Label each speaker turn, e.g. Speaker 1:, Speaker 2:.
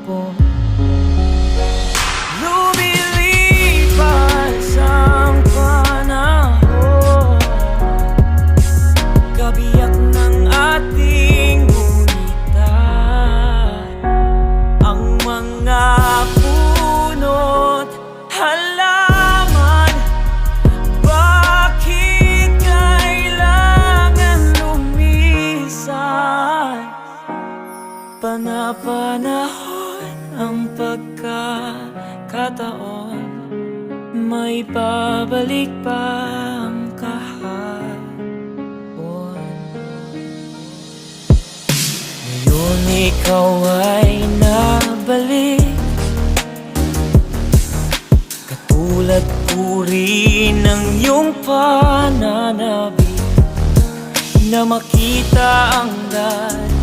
Speaker 1: kahapon. Lumilipas ang panahon, kabiyak ng ating gunitan. Ang mga puno't halaman, bakit kailangan lumisan? Pana-panahon ang pagkakataon, may babalik pa ang kahapon. Ngayon ikaw ay nabalik, katulad puri ng iyong pananabik, na makita ang lahat